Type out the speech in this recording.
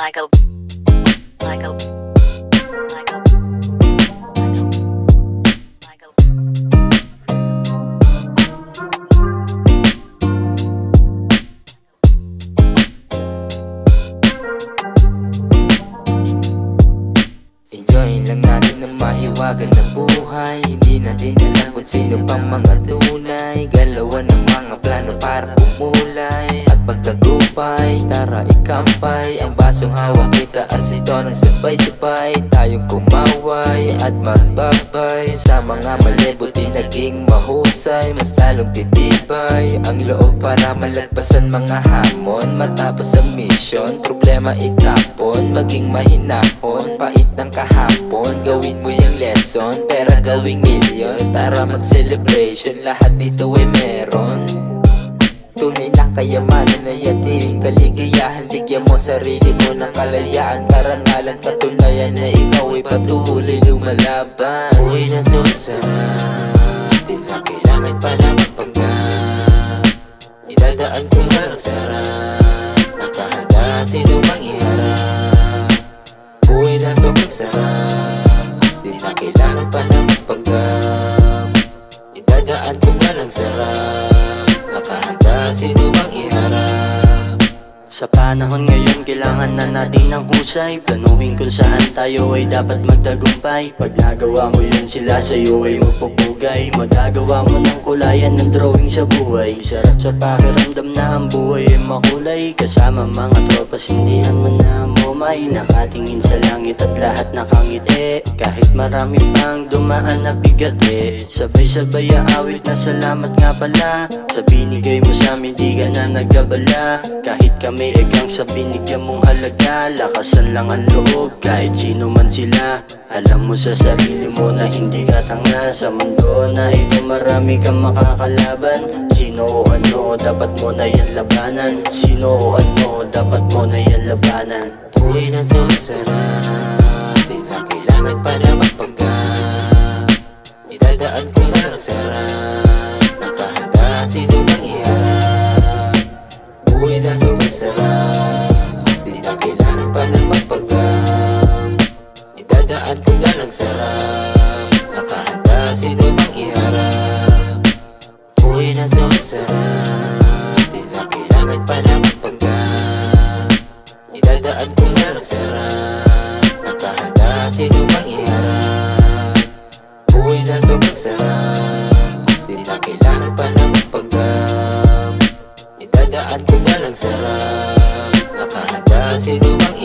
like a like a like a like a Enjoyin lang natin ang mahiwagan na buhay. Hindi natin alam kung sino pang mga tunay. Galawan ng mga plano para pumulay at pagtagumpay. Tara ikampay ang basong hawak kita as ito ng sabay-sabay. Tayong kumaway at magbabay sa mga mali, buti naging mahusay. Mas lalong titibay ang loob para malagpasan mga hamon. Matapos ang mission, problema itapon. Maging mahinahon, pait ng kahapon. Gawin mo yung lesson, pera gawing milyon. Tara mag-celebration, lahat dito ay meron. Tunay na kayamanan na yating kaligayahan. Bigyan mo sarili mo ng kalayaan, karangalan, katunayan na ikaw ay patuloy lumalaban. Uwi na sarap, di na kailangan pa na magpanggap. Idadaan ko lang sarap, nakahanda sino mang iharap. Uwi na sobrang sarap, di na kailangan pa na magpanggap. Idadaan ko nga lang sarap, nakahanda sino mang iharap. Sa panahon ngayon, kailangan na natin ng husay. Planuhin kung saan tayo ay dapat magtagumpay. Pag nagawa mo yun, sila sa'yo ay magpupugay. Magagawa mo ng kulayan ng drawing sa buhay. Sarap sa pakiramdam na ang buhay ay makulay. Kasama mga tropas, hindihan mo na umay. Nakatingin sa langit at lahat nakangiti. Kahit marami pang dumaan na bigat sabay-sabay aawit na salamat nga pala. Sa binigay mo sa amin, di ka na nagkabala. Kahit kami egang sa binigyan mong halaga. Lakasan lang ang loob kahit sino man sila. Alam mo sa sarili mo na hindi ka tanga. Sa mundo na ito marami kang makakalaban. Sino o ano, dapat mo na yan labanan. Sino o ano, dapat mo na yan labanan. Uwi na sarap, di na kailangan pa na magpanggap. Idadaan ko lang sarap, nakahanda sino mang iharap. Uwi na sarap, di na kailangan pa na magpanggap. Idadaan ko lang sarap, nakahanda sino mang iharap. Uwi na sarap, di na kailangan pa na magpanggap. Idadaan ko lang sarap, nakahanda sino mang iharap. Uwi na sobrang sarap, di na kailangan pa na magpanggap. Idadaan ko lang sarap, nakahanda sino mang